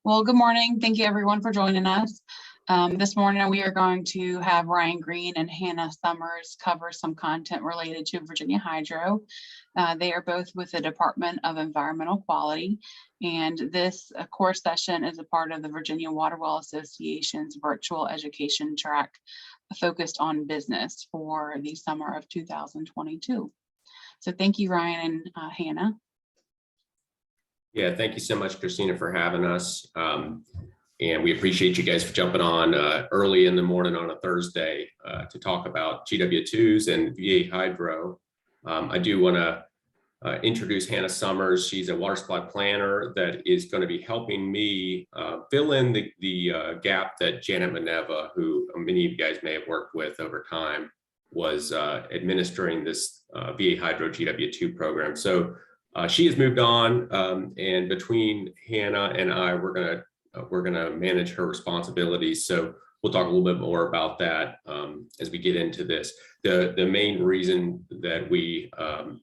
Well, good morning. Thank you everyone for joining us. This morning we are going to have Ryan Green and Hannah Summers cover some content related to Virginia Hydro. They are both with the Department of Environmental Quality, and this course session is a part of the Virginia Water Well Association's virtual education track focused on business for the summer of 2022. So thank you, Ryan and Hannah. Yeah, thank you so much, Christina, for having us. And we appreciate you guys for jumping on early in the morning on a Thursday to talk about GW2s and VA Hydro. I do want to introduce Hannah Summers. She's a water supply planner that is going to be helping me fill in the gap that Janet Maneva, who many of you guys may have worked with over time, was administering this VA Hydro GW2 program. So she has moved on, and between Hannah and I, we're gonna manage her responsibilities. So we'll talk a little bit more about that as we get into this. The main reason that we kind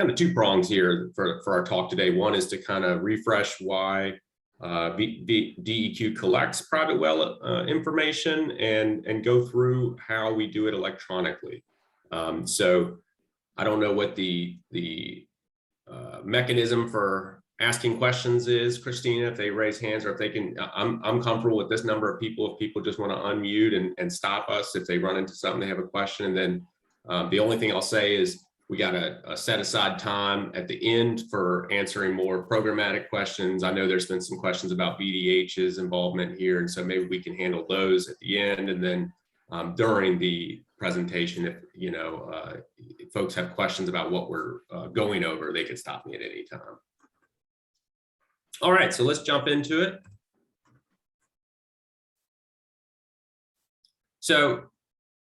of two prongs here for our talk today. One is to kind of refresh why DEQ collects private well information and go through how we do it electronically. So I don't know what the mechanism for asking questions is, Christina, if they raise hands or if they can. I'm comfortable with this number of people if people just want to unmute and stop us if they run into something, they have a question. And then the only thing I'll say is we got a set aside time at the end for answering more programmatic questions. I know there's been some questions about VDH's involvement here, and so maybe we can handle those at the end. And then during the presentation, if if folks have questions about what we're going over, they can stop me at any time. All right, so let's jump into it. So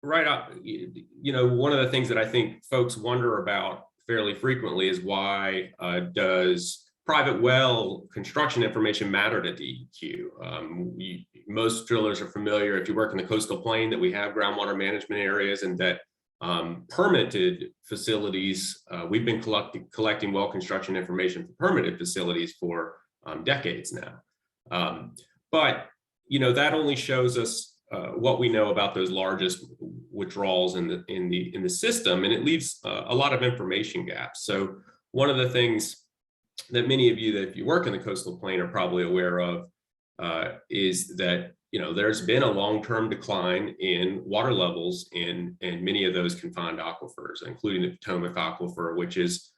right up, one of the things that I think folks wonder about fairly frequently is why does private well construction information matter to DEQ? Most drillers are familiar, if you work in the coastal plain, that we have groundwater management areas and that permitted facilities, we've been collecting well construction information for permitted facilities for decades now. But that only shows us what we know about those largest withdrawals in the system, and it leaves a lot of information gaps. So one of the things that many of you that if you work in the coastal plain are probably aware of is that there's been a long-term decline in water levels in many of those confined aquifers, including the Potomac Aquifer, which is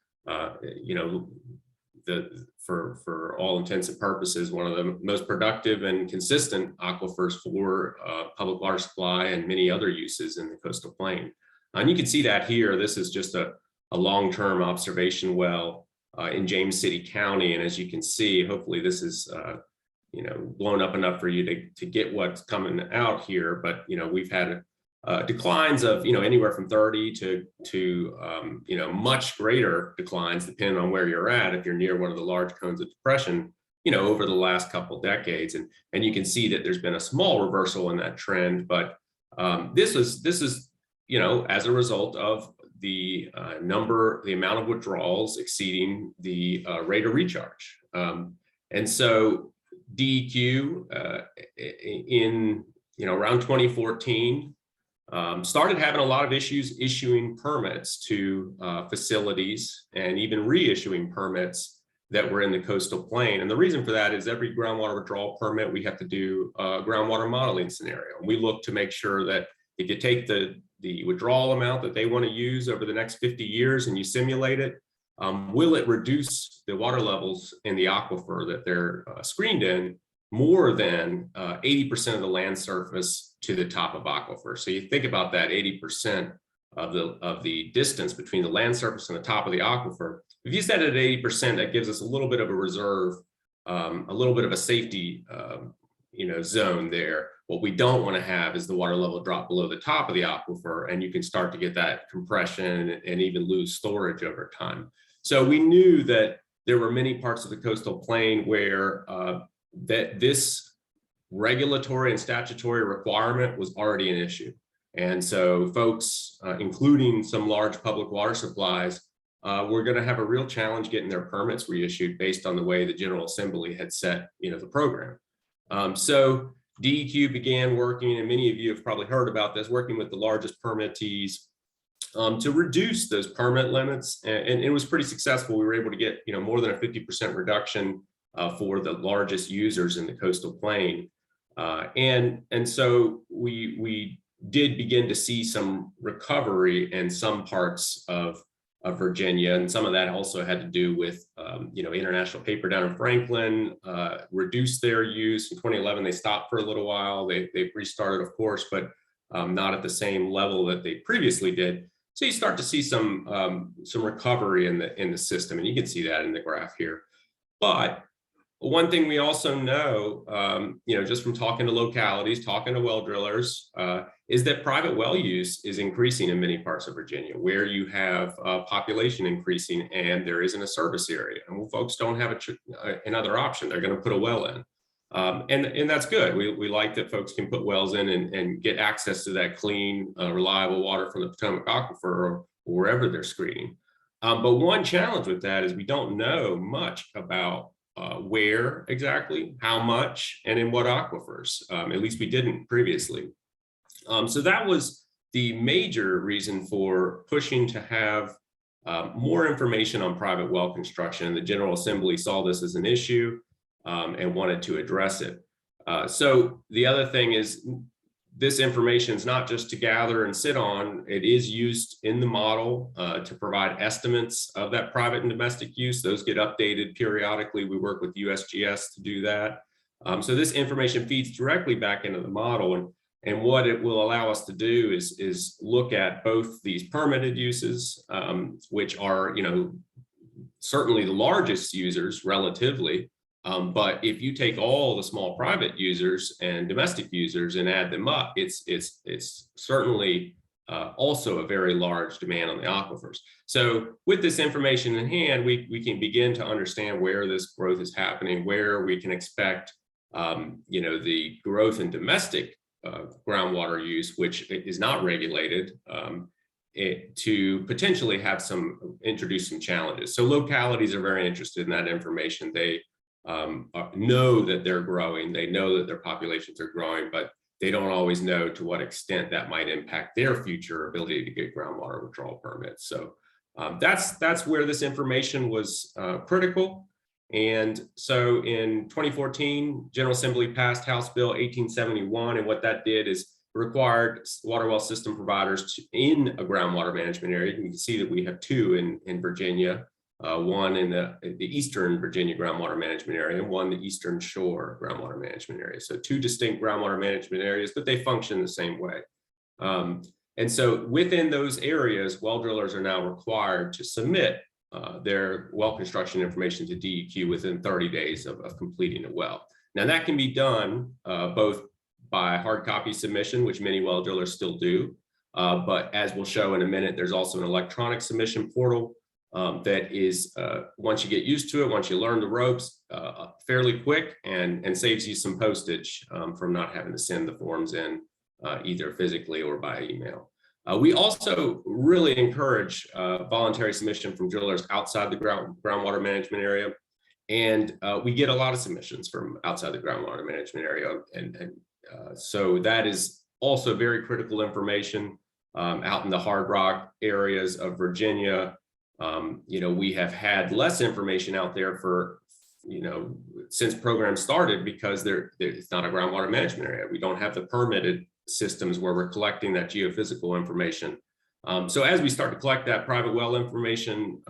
for all intents and purposes one of the most productive and consistent aquifers for public water supply and many other uses in the coastal plain. And you can see that here. This is just a long-term observation well in James City County, and as you can see, hopefully this is blown up enough for you to get what's coming out here. But we've had declines of anywhere from 30 to much greater declines depending on where you're at. If you're near one of the large cones of depression, over the last couple decades, and you can see that there's been a small reversal in that trend. But this is as a result of the amount of withdrawals exceeding the rate of recharge. And so DEQ in around 2014 started having a lot of issues issuing permits to facilities and even reissuing permits that were in the coastal plain. And the reason for that is every groundwater withdrawal permit, we have to do a groundwater modeling scenario. We look to make sure that if you take the withdrawal amount that they want to use over the next 50 years and you simulate it, will it reduce the water levels in the aquifer that they're screened in more than 80% of the land surface to the top of aquifer? So you think about that 80% of the distance between the land surface and the top of the aquifer. If you set it at 80%, that gives us a little bit of a reserve, a little bit of a safety zone there. What we don't want to have is the water level drop below the top of the aquifer, and you can start to get that compression and even lose storage over time. So we knew that there were many parts of the coastal plain where that this regulatory and statutory requirement was already an issue. And so folks, including some large public water supplies, were going to have a real challenge getting their permits reissued based on the way the General Assembly had set, the program. So DEQ began working, and many of you have probably heard about this, working with the largest permittees to reduce those permit limits, and it was pretty successful. We were able to get more than a 50% reduction for the largest users in the coastal plain, and so we did begin to see some recovery in some parts of Virginia, and some of that also had to do with International Paper down in Franklin reduced their use in 2011. They stopped for a little while. They restarted, of course, but not at the same level that they previously did. So you start to see some recovery in the system, and you can see that in the graph here. But one thing we also know, just from talking to localities, talking to well drillers, is that private well use is increasing in many parts of Virginia, where you have population increasing and there isn't a service area, and folks don't have another option. They're going to put a well in, and that's good. We like that folks can put wells in and get access to that clean, reliable water from the Potomac Aquifer or wherever they're screening. But one challenge with that is we don't know much about where exactly, how much, and in what aquifers. At least we didn't previously. So that was the major reason for pushing to have more information on private well construction. The General Assembly saw this as an issue and wanted to address it. So the other thing is, this information is not just to gather and sit on. It is used in the model to provide estimates of that private and domestic use. Those get updated periodically. We work with USGS to do that. So this information feeds directly back into the model. And what it will allow us to do is look at both these permitted uses, which are, certainly the largest users relatively. But if you take all the small private users and domestic users and add them up, it's certainly also a very large demand on the aquifers. So with this information in hand, we can begin to understand where this growth is happening, where we can expect the growth in domestic groundwater use, which is not regulated, to potentially have introduce some challenges. So localities are very interested in that information. They know that they're growing, they know that their populations are growing, but they don't always know to what extent that might impact their future ability to get groundwater withdrawal permits. So that's where this information was critical. And so in 2014, General Assembly passed House Bill 1871, and what that did is required water well system providers in a groundwater management area. You can see that we have two in Virginia. One in the Eastern Virginia groundwater management area and one the Eastern Shore groundwater management area. So two distinct groundwater management areas, but they function the same way. And so within those areas, well drillers are now required to submit their well construction information to DEQ within 30 days of completing a well. Now that can be done both by hard copy submission, which many well drillers still do, but as we'll show in a minute, there's also an electronic submission portal that is, once you get used to it, once you learn the ropes, fairly quick and saves you some postage from not having to send the forms in either physically or by email. We also really encourage voluntary submission from drillers outside the groundwater management area. And we get a lot of submissions from outside the groundwater management area. And so that is also very critical information out in the hard rock areas of Virginia. We have had less information out there for, since programs started, because it's not a groundwater management area. We don't have the permitted systems where we're collecting that geophysical information. So as we start to collect that private well information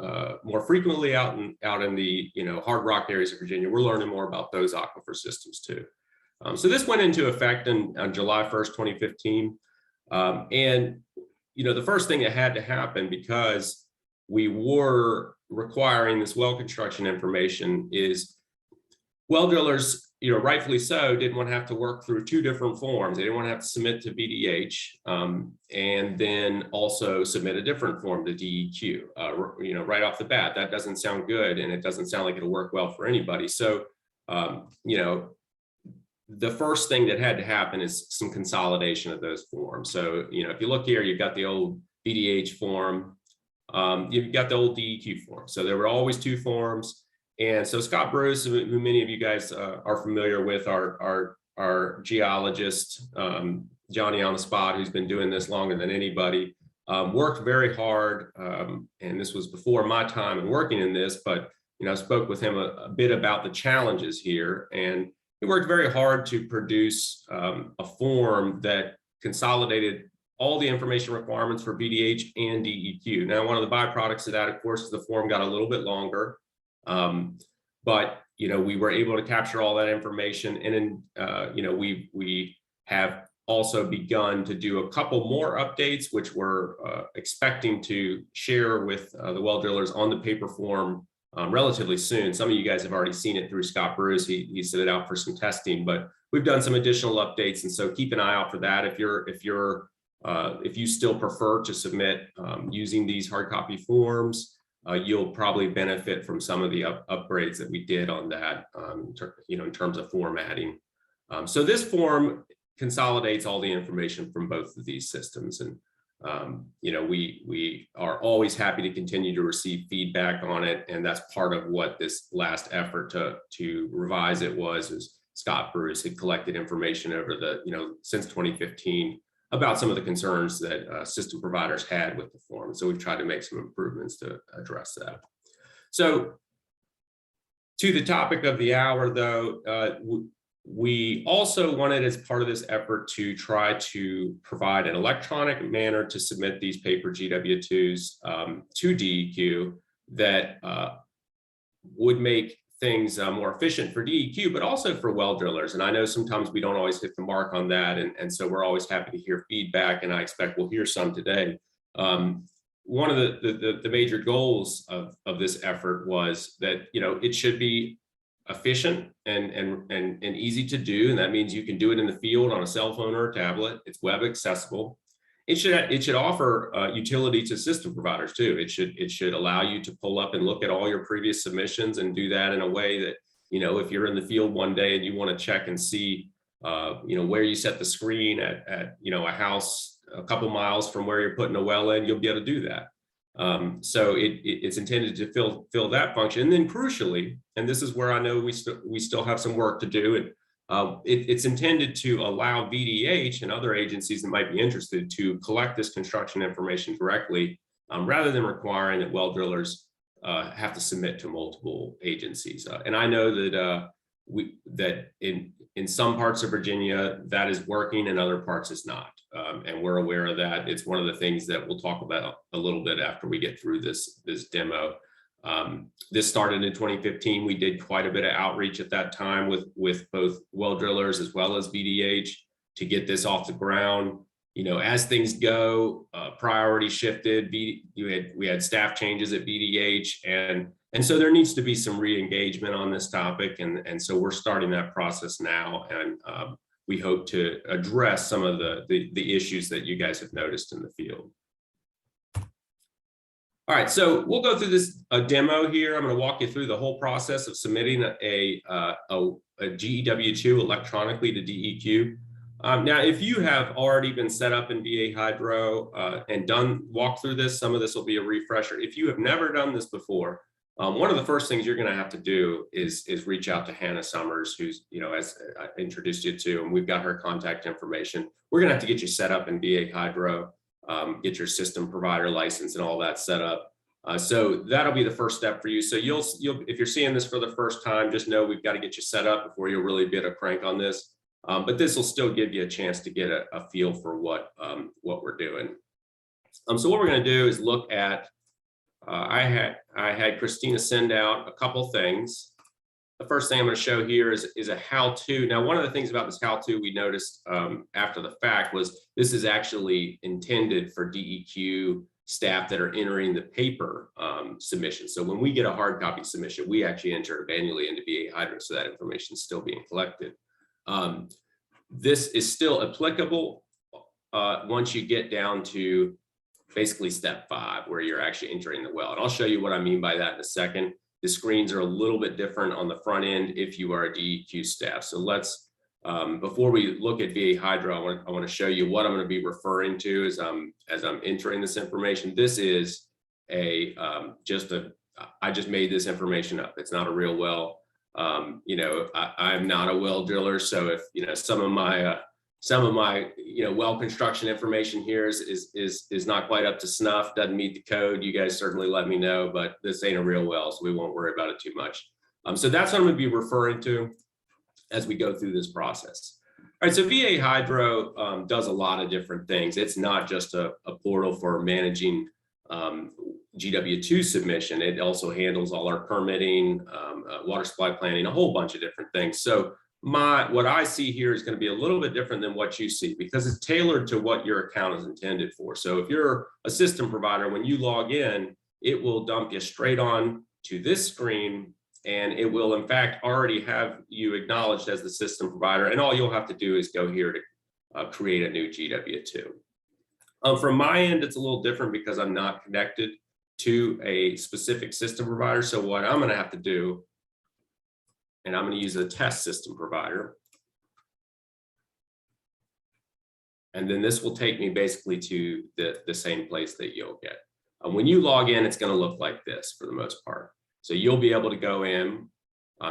more frequently out in the hard rock areas of Virginia, we're learning more about those aquifer systems too. So this went into effect on July 1st, 2015. And the first thing that had to happen, because we were requiring this well construction information, is well drillers, rightfully so, didn't want to have to work through two different forms. They didn't want to have to submit to VDH and then also submit a different form to DEQ. Right off the bat, that doesn't sound good, and it doesn't sound like it'll work well for anybody. So, the first thing that had to happen is some consolidation of those forms. So, if you look here, you've got the old VDH form. you've got the old DEQ form. So there were always two forms. And so Scott Bruce, who many of you guys are familiar with, our geologist, Johnny on the spot, who's been doing this longer than anybody, worked very hard. And this was before my time in working in this, but I spoke with him a bit about the challenges here, and he worked very hard to produce a form that consolidated all the information requirements for VDH and DEQ. Now, one of the byproducts of that, of course, is the form got a little bit longer, but we were able to capture all that information, and then we have also begun to do a couple more updates, which we're expecting to share with the well drillers on the paper form relatively soon. Some of you guys have already seen it through Scott Bruce. He sent it out for some testing, but we've done some additional updates, and so keep an eye out for that. If you still prefer to submit using these hard copy forms, you'll probably benefit from some of the upgrades that we did on that, in terms of formatting. So this form consolidates all the information from both of these systems, and we are always happy to continue to receive feedback on it, and that's part of what this last effort to revise it was Scott Bruce had collected information over since 2015 about some of the concerns that system providers had with the form. So we've tried to make some improvements to address that. So to the topic of the hour, though, we also wanted, as part of this effort, to try to provide an electronic manner to submit these paper GW2s to DEQ that would make things more efficient for DEQ, but also for well drillers. And I know sometimes we don't always hit the mark on that. And so we're always happy to hear feedback, and I expect we'll hear some today. One of the major goals of this effort was that, it should be efficient and easy to do. And that means you can do it in the field on a cell phone or a tablet. It's web accessible. It should offer utility to system providers too. It should allow you to pull up and look at all your previous submissions and do that in a way that, if you're in the field one day and you want to check and see, where you set the screen at a house a couple miles from where you're putting a well in, you'll be able to do that. So it's intended to fill that function. And then crucially, and this is where I know we still have some work to do, and it's intended to allow VDH and other agencies that might be interested to collect this construction information directly, rather than requiring that well drillers have to submit to multiple agencies. And I know that in some parts of Virginia that is working, in other parts it's not. And we're aware of that. It's one of the things that we'll talk about a little bit after we get through this demo. This started in 2015. We did quite a bit of outreach at that time with both well drillers as well as VDH to get this off the ground. As things go, priority shifted. We had staff changes at VDH, and so there needs to be some re-engagement on this topic, and so we're starting that process now, and we hope to address some of the issues that you guys have noticed in the field. All right, so we'll go through this demo here. I'm going to walk you through the whole process of submitting a GEW2 electronically to DEQ. Now, if you have already been set up in VA Hydro and walked through this, some of this will be a refresher. If you have never done this before, one of the first things you're going to have to do is reach out to Hannah Summers, who's, as I introduced you to, and we've got her contact information. We're going to have to get you set up in VA Hydro. Get your system provider license and all that set up. So that'll be the first step for you. So you'll if you're seeing this for the first time, just know we've got to get you set up before you'll really get a crank on this. But this will still give you a chance to get a feel for what we're doing. So what we're going to do is look at. I had Christina send out a couple things. The first thing I'm going to show here is a how-to. Now, one of the things about this how-to we noticed after the fact was this is actually intended for DEQ staff that are entering the paper submission. So when we get a hard copy submission, we actually enter it manually into VA Hydro, so that information is still being collected. This is still applicable once you get down to basically step 5, where you're actually entering the well. And I'll show you what I mean by that in a second. The screens are a little bit different on the front end if you are a DEQ staff. So let's, before we look at VA Hydro, I want to show you what I'm going to be referring to as I'm entering this information. This is I just made this information up. It's not a real well. I'm not a well driller, so if some of my well construction information here is not quite up to snuff, doesn't meet the code, you guys certainly let me know. But this ain't a real well, so we won't worry about it too much. So that's what I'm going to be referring to as we go through this process. All right, so VA Hydro does a lot of different things. It's not just a portal for managing GW2 submission. It also handles all our permitting, water supply planning, a whole bunch of different things. So what I see here is going to be a little bit different than what you see, because it's tailored to what your account is intended for. So if you're a system provider, when you log in, it will dump you straight on to this screen, and it will in fact already have you acknowledged as the system provider. And all you'll have to do is go here to create a new GW2. From my end, it's a little different because I'm not connected to a specific system provider. So what I'm going to have to do, and I'm going to use a test system provider. And then this will take me basically to the same place that you'll get. When you log in, it's going to look like this for the most part. So you'll be able to go in,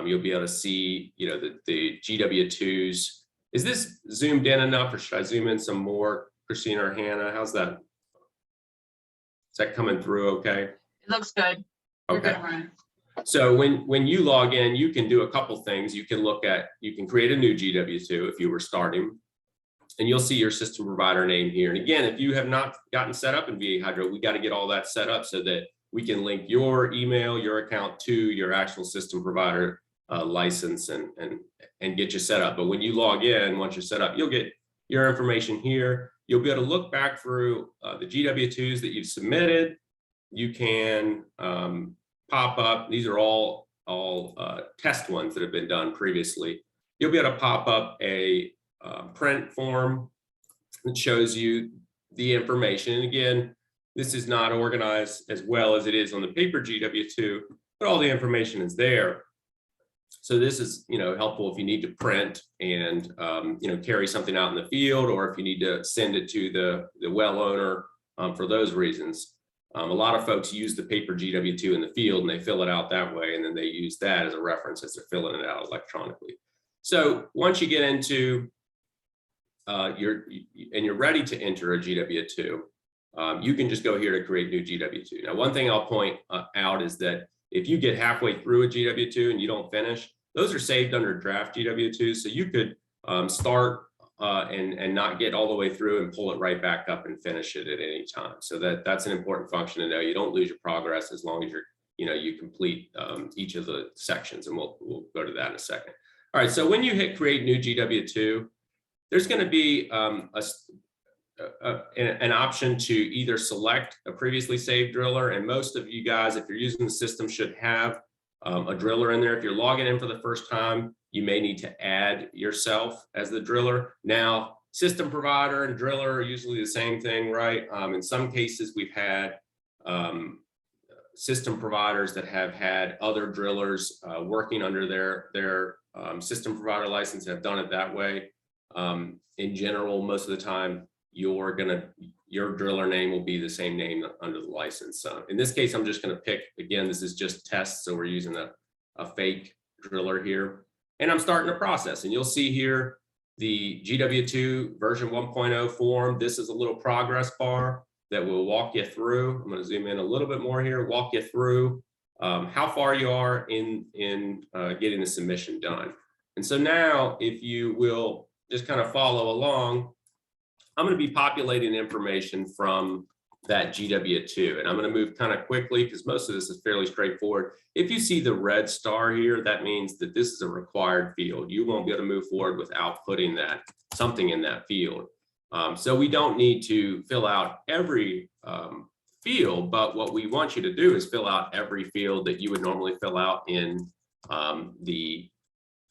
you'll be able to see, the GW2s. Is this zoomed in enough, or should I zoom in some more, Christina or Hannah? How's that? Is that coming through okay? It looks good. You're Okay. good, Ryan. So when you log in, you can do a couple things. You can create a new GW2 if you were starting, and you'll see your system provider name here. And again, if you have not gotten set up in VA Hydro, we got to get all that set up so that we can link your email, your account to your actual system provider license and get you set up. But when you log in, once you're set up, you'll get your information here. You'll be able to look back through the GW2s that you've submitted. You can pop up. These are all test ones that have been done previously. You'll be able to pop up a print form that shows you the information. And again, this is not organized as well as it is on the paper GW2, but all the information is there. So this is, helpful if you need to print and, carry something out in the field, or if you need to send it to the well owner for those reasons. A lot of folks use the paper GW2 in the field and they fill it out that way, and then they use that as a reference as they're filling it out electronically. So once you get into you're ready to enter a GW2, you can just go here to create new GW2. Now, one thing I'll point out is that if you get halfway through a GW2 and you don't finish, those are saved under draft GW2. So you could start and not get all the way through and pull it right back up and finish it at any time. So that's an important function to know. You don't lose your progress as long as you complete each of the sections, and we'll go to that in a second. All right, so when you hit create new GW2, there's going to be an option to either select a previously saved driller, and most of you guys, if you're using the system, should have a driller in there. If you're logging in for the first time, you may need to add yourself as the driller. Now, system provider and driller are usually the same thing, right? In some cases, we've had system providers that have had other drillers working under their system provider license, have done it that way. In general, most of the time, your driller name will be the same name under the license. In this case, I'm just going to pick, again, this is just test, so we're using a fake driller here. And I'm starting a process, and you'll see here the GW2 version 1.0 form. This is a little progress bar that will walk you through. I'm going to zoom in a little bit more here, walk you through how far you are in getting the submission done. And so now, if you will just kind of follow along, I'm going to be populating information from that GW2, and I'm going to move kind of quickly because most of this is fairly straightforward. If you see the red star here, that means that this is a required field. You won't be able to move forward without putting something in that field. So we don't need to fill out every field, but what we want you to do is fill out every field that you would normally fill out in the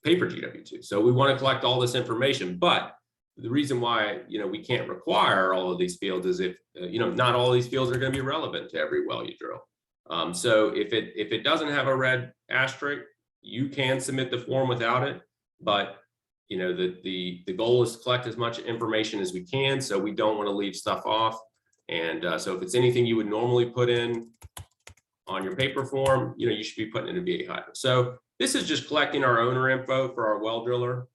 paper GW2. So we want to collect all this information, but the reason why we can't require all of these fields is if not all these fields are going to be relevant to every well you drill. So if it doesn't have a red asterisk, you can submit the form without it. But the goal is to collect as much information as we can, so we don't want to leave stuff off. And so if it's anything you would normally put in on your paper form, you should be putting in a VA hydro. So this is just collecting our owner info for our well driller.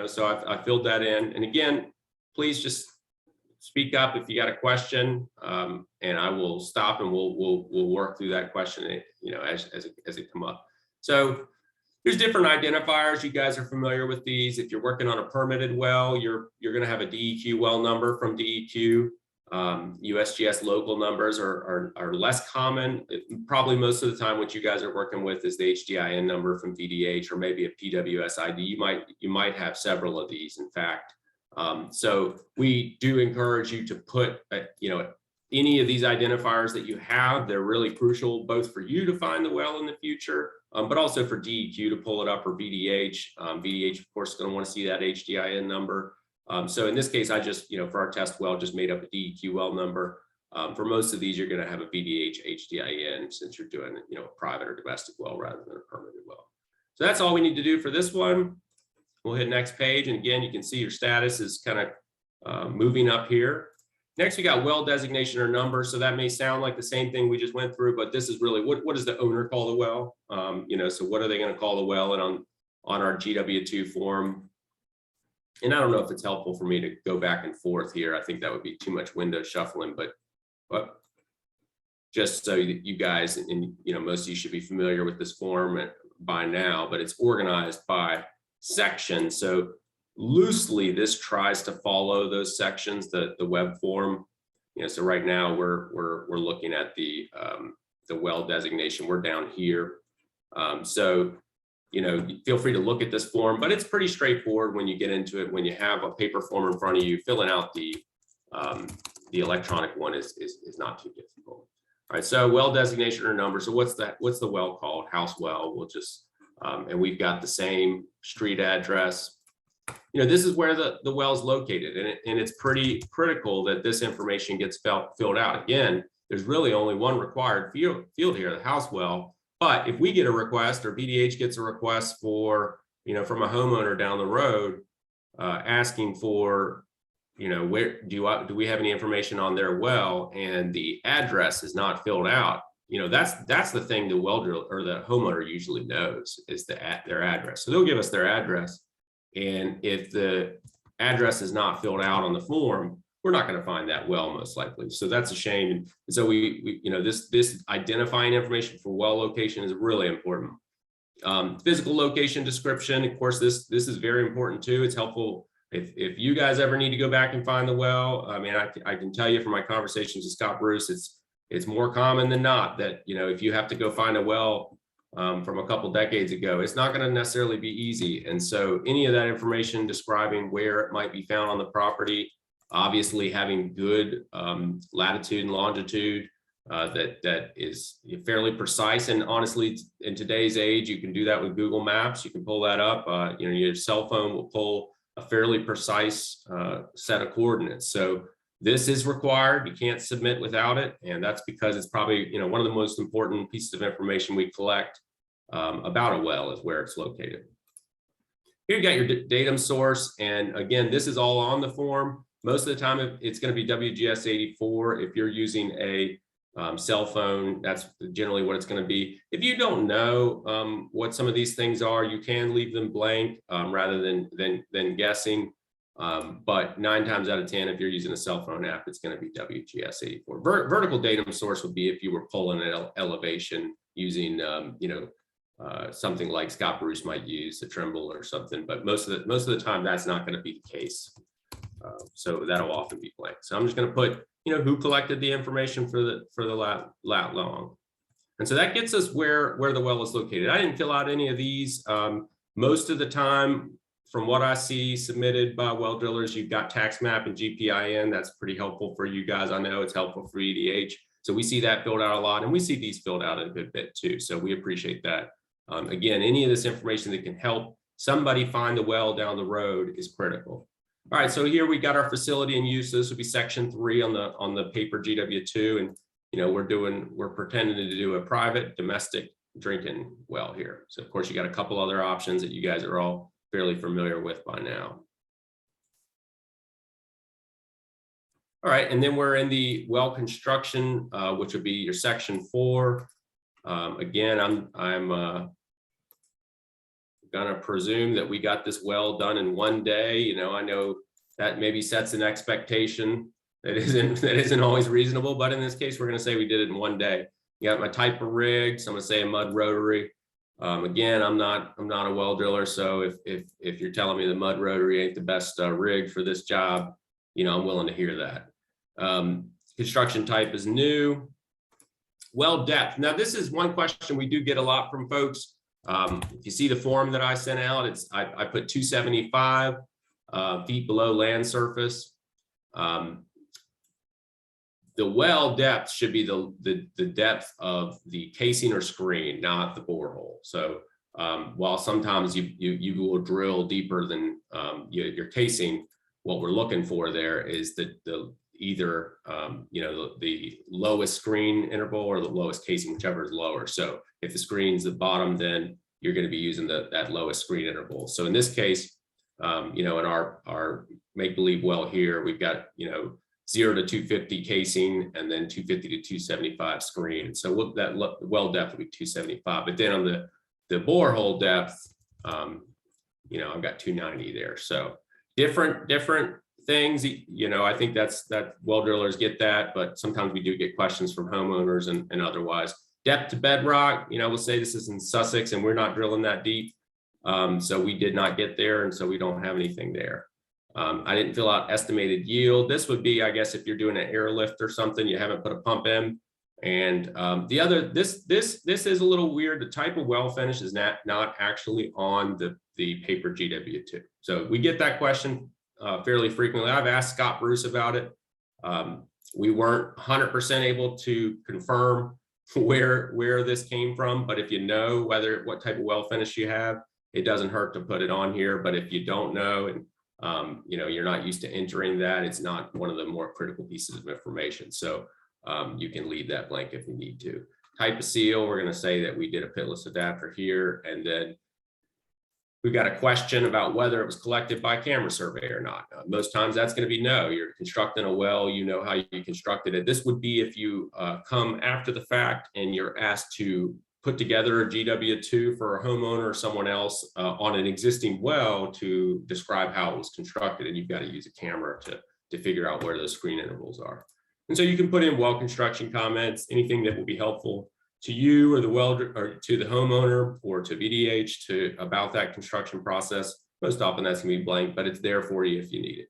So I filled that in. And again, please just speak up if you got a question, and I will stop and we'll work through that question, as it come up. So there's different identifiers. You guys are familiar with these. If you're working on a permitted well, you're going to have a DEQ well number from DEQ. USGS local numbers are less common. Probably most of the time what you guys are working with is the HDIN number from DDH, or maybe a PWS ID. You might have several of these, in fact. So we do encourage you to put any of these identifiers that you have. They're really crucial both for you to find the well in the future, but also for DEQ to pull it up, or VDH. VDH, of course, is going to want to see that HDIN number. So in this case, I just, for our test well, just made up a DEQ well number. For most of these, you're going to have a VDH HDIN, since you're doing, a private or domestic well rather than a permitted well. So that's all we need to do for this one. We'll hit next page. And again, you can see your status is kind of moving up here. Next, we got well designation or number. So that may sound like the same thing we just went through, but this is really what does the owner call the well? So what are they going to call the well? And on our GW2 form, and I don't know if it's helpful for me to go back and forth here. I think that would be too much window shuffling, but just so that you guys, and most of you should be familiar with this form by now, but it's organized by section. So loosely, this tries to follow those sections, the web form. So right now we're looking at the well designation. We're down here. Feel free to look at this form, but it's pretty straightforward when you get into it. When you have a paper form in front of you, filling out the electronic one is not too difficult. All right, so well designation or number. So what's the well called? House well. We'll just and we've got the same street address. This is where the well is located, and it's pretty critical that this information gets filled out. Again, there's really only one required field here, the house well. But if we get a request, or VDH gets a request for, from a homeowner down the road, asking for, where do we have any information on their well, and the address is not filled out, that's the thing the well driller or the homeowner usually knows, is their address. So they'll give us their address, and if the address is not filled out on the form, we're not going to find that well, most likely. So that's a shame. And so we this identifying information for well location is really important. Physical location description, of course, this is very important too. It's helpful if you guys ever need to go back and find the well. I mean, I can tell you from my conversations with Scott Bruce, it's more common than not that, if you have to go find a well from a couple decades ago, it's not going to necessarily be easy. And so any of that information describing where it might be found on the property, obviously having good latitude and longitude that is fairly precise. And honestly, in today's age, you can do that with Google Maps. You can pull that up. Your cell phone will pull a fairly precise set of coordinates. So this is required. You can't submit without it. And that's because it's probably, one of the most important pieces of information we collect about a well is where it's located. Here you got your datum source. And again, this is all on the form. Most of the time, it's going to be WGS 84. If you're using a cell phone, that's generally what it's going to be. If you don't know what some of these things are, you can leave them blank rather than guessing. But 9 times out of 10, if you're using a cell phone app, it's going to be WGS 84. Vertical datum source would be if you were pulling an elevation using, something like Scott Bruce might use, a Trimble or something. But most of the time, that's not going to be the case. So that'll often be blank. So I'm just going to put, who collected the information for the lat long. And so that gets us where the well is located. I didn't fill out any of these. Most of the time, from what I see submitted by well drillers, you've got tax map and GPIN. That's pretty helpful for you guys. I know it's helpful for EDH. So we see that filled out a lot, and we see these filled out a good bit too. So we appreciate that. Again, any of this information that can help somebody find the well down the road is critical. All right, so here we got our facility and use. This would be section 3 on the paper GW2, and we're pretending to do a private domestic drinking well here. So of course you got a couple other options that you guys are all fairly familiar with by now. All right, and then we're in the well construction, which would be your section 4. Again, I'm gonna presume that we got this well done in one day. You know, I know that maybe sets an expectation that isn't always reasonable, but in this case, we're gonna say we did it in one day. You got my type of rig, so I'm gonna say a mud rotary. Again, I'm not a well driller, so if you're telling me the mud rotary ain't the best rig for this job, you know, I'm willing to hear that. Construction type is new. Well depth. Now, this is one question we do get a lot from folks. If you see the form that I sent out, I put 275 feet below land surface. The well depth should be the depth of the casing or screen, not the borehole. So while sometimes you will drill deeper than your casing, what we're looking for there is either you know, the lowest screen interval or the lowest casing, whichever is lower. So if the screen's the bottom, then you're going to be using that lowest screen interval. So in this case, you know, in our make-believe well here, we've got, you know, 0 to 250 casing and then 250 to 275 screen. So that well depth will be 275. But then on the borehole depth, you know, I've got 290 there. So different things, you know, I think that well drillers get that, but sometimes we do get questions from homeowners and otherwise. Depth to bedrock, you know, we'll say this is in Sussex and we're not drilling that deep. So we did not get there, and so we don't have anything there. I didn't fill out estimated yield. This would be, I guess, if you're doing an airlift or something, you haven't put a pump in. And the other, this is a little weird. The type of well finish is not actually on the paper GW2. So we get that question fairly frequently. I've asked Scott Bruce about it. We weren't 100% able to confirm where this came from, but if you know what type of well finish you have, it doesn't hurt to put it on here. But if you don't know, and you know, you're not used to entering that, it's not one of the more critical pieces of information. So you can leave that blank if you need to. Type of seal, we're going to say that we did a pitless adapter here, and then we've got a question about whether it was collected by a camera survey or not. Most times that's going to be no. You're constructing a well, you know how you constructed it. This would be if you come after the fact and you're asked to put together a GW2 for a homeowner or someone else on an existing well to describe how it was constructed, and you've got to use a camera to figure out where those screen intervals are. And so you can put in well construction comments, anything that will be helpful to you or the welder or to the homeowner or to VDH about that construction process. Most often that's going to be blank, but it's there for you if you need it.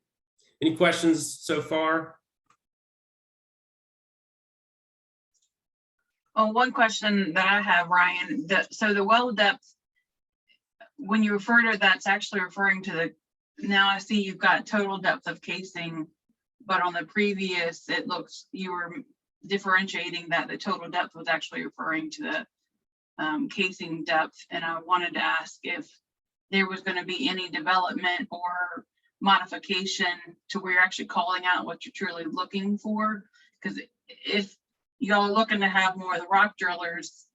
Any questions so far? Oh, one question that I have, Ryan, so the well depth, when you refer to that's actually referring to now I see you've got total depth of casing, but on the previous, it looks, you were differentiating that the total depth was actually referring to the casing depth. And I wanted to ask if there was going to be any development or modification to where you're actually calling out what you're truly looking for. Because if y'all are looking to have more of the rock drillers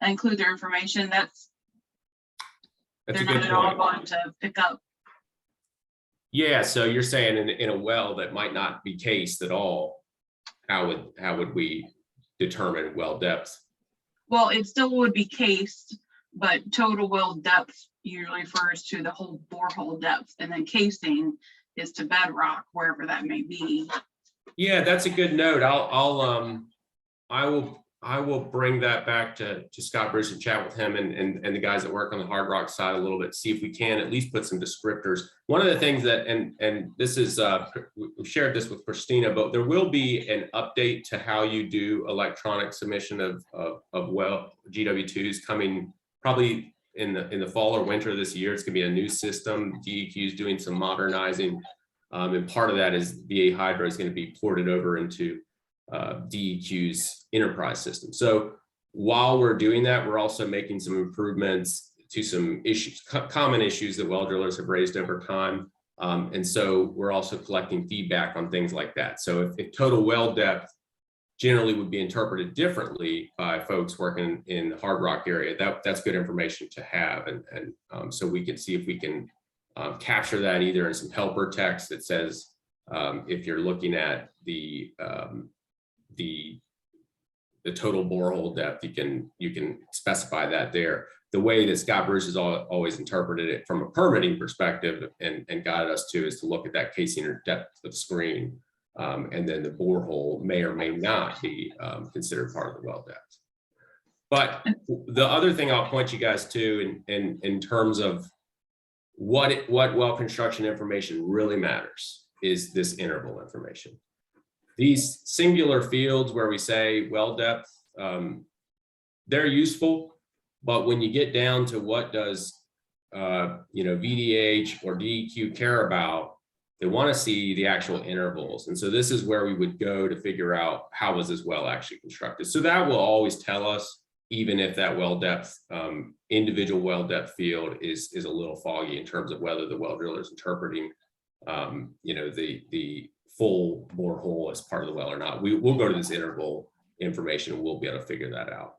include their information, they're not at all going to pick up. Yeah, so you're saying in a well that might not be cased at all, how would we determine well depth? Well, it still would be cased, but total well depth usually refers to the whole borehole depth, and then casing is to bedrock, wherever that may be. Yeah, that's a good note. I will bring that back to Scott Bruce and chat with him and the guys that work on the hard rock side a little bit, see if we can at least put some descriptors. One of the things that, and this is, we shared this with Christina, but there will be an update to how you do electronic submission of well GW2s coming probably in the fall or winter this year. It's gonna be a new system. DEQ is doing some modernizing, and part of that is VA Hydro is gonna be ported over into DEQ's enterprise system. So while we're doing that, we're also making some improvements to some issues, common issues that well drillers have raised over time. And so we're also collecting feedback on things like that. So if total well depth generally would be interpreted differently by folks working in the hard rock area, that's good information to have. And so we can see if we can capture that either in some helper text that says, If you're looking at the total borehole depth, you can specify that there. The way that Scott Bruce has always interpreted it from a permitting perspective and guided us to is to look at that casing or depth of screen. And then the borehole may or may not be considered part of the well depth. But the other thing I'll point you guys to in terms of what well construction information really matters is this interval information. These singular fields where we say well depth, they're useful, but when you get down to what does VDH or DEQ care about, they want to see the actual intervals. And so this is where we would go to figure out how was this well actually constructed. So that will always tell us, even if that well depth, individual well depth field is a little foggy in terms of whether the well driller is interpreting the full borehole as part of the well or not. We'll go to this interval information and we'll be able to figure that out.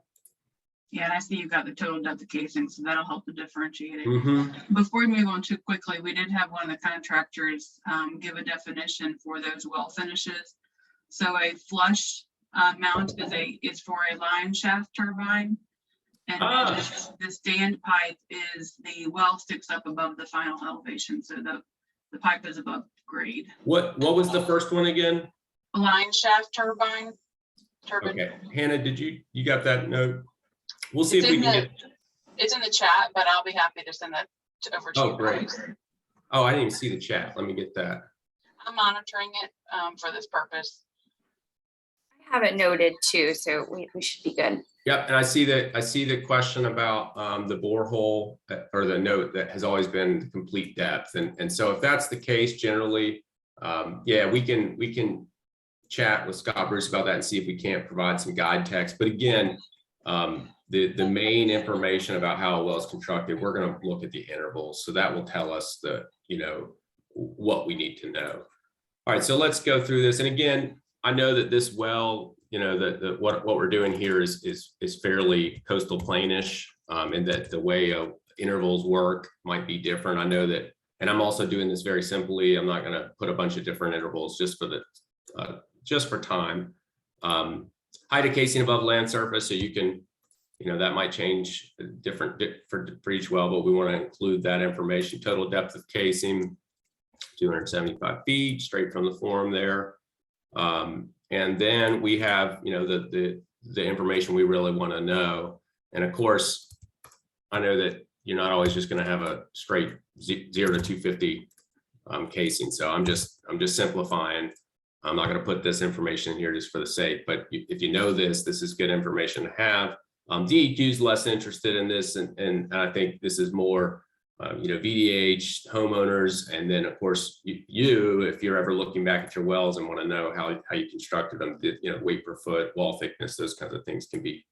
Yeah, and I see you've got the total depth of casing, so that'll help to differentiate it. Mm-hmm. Before we move on too quickly, we did have one of the contractors give a definition for those well finishes. So a flush mount is for a line shaft turbine, and the stand pipe is the well sticks up above the final elevation, so the pipe is above grade. What was the first one again? A line shaft turbine. Okay, Hannah, did you got that note? We'll see if we can get. It's in the chat, but I'll be happy to send that over to you. Oh, great. Oh, I didn't even see the chat. Let me get that. I'm monitoring it for this purpose. I have it noted too, so we should be good. Yep, and I see the question about the borehole or the note that has always been the complete depth, and so if that's the case, generally, yeah, we can chat with Scott Bruce about that and see if we can't provide some guide text. But again, the main information about how a well is constructed, we're going to look at the intervals, so that will tell us what we need to know. All right, so let's go through this, and again, I know that this well, what we're doing here is fairly coastal plainish, and that the way intervals work might be different. I know that, and I'm also doing this very simply. I'm not going to put a bunch of different intervals just for time. Height of casing above land surface, so you can, that might change different for each well, but we want to include that information. Total depth of casing, 275 feet, straight from the form there. And then we have, the information we really want to know. And of course, I know that you're not always just going to have a straight 0 to 250 casing. So I'm just simplifying. I'm not going to put this information here just for the sake, but if you know this is good information to have. DEQ is less interested in this, and I think this is more, VDH, homeowners, and then of course you, if you're ever looking back at your wells and want to know how you constructed them, weight per foot, wall thickness, those kinds of things can be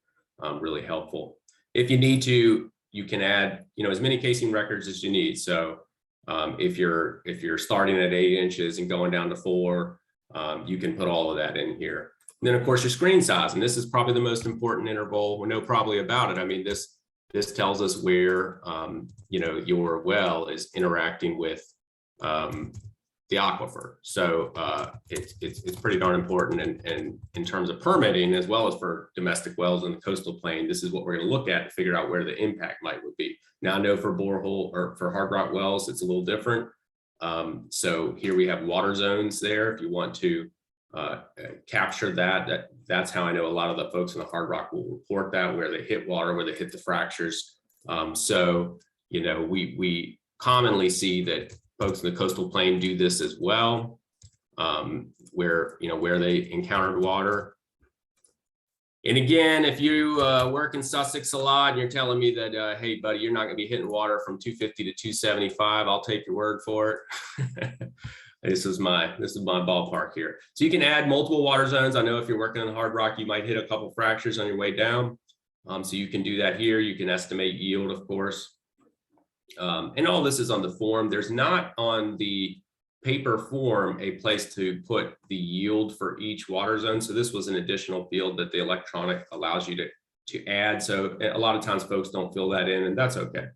really helpful. If you need to, you can add, as many casing records as you need. So if you're starting at 8 inches and going down to 4. You can put all of that in here. And then of course your screen size, and this is probably the most important interval. We know probably about it. I mean, this tells us where your well is interacting with the aquifer. So it's pretty darn important. And in terms of permitting, as well as for domestic wells in the coastal plain, this is what we're going to look at to figure out where the impact might would be. Now I know for borehole or for hard rock wells, it's a little different. So here we have water zones there. If you want to capture that's how I know a lot of the folks in the hard rock will report that, where they hit water, where they hit the fractures. So, we commonly see that folks in the coastal plain do this as well, where they encountered water. And again, if you work in Sussex a lot and you're telling me that, hey, buddy, you're not going to be hitting water from 250 to 275, I'll take your word for it. This is my ballpark here. So you can add multiple water zones. I know if you're working on hard rock, you might hit a couple fractures on your way down. So you can do that here. You can estimate yield, of course. And all this is on the form. There's not on the paper form a place to put the yield for each water zone. So this was an additional field that the electronic allows you to add. So a lot of times folks don't fill that in, and that's okay.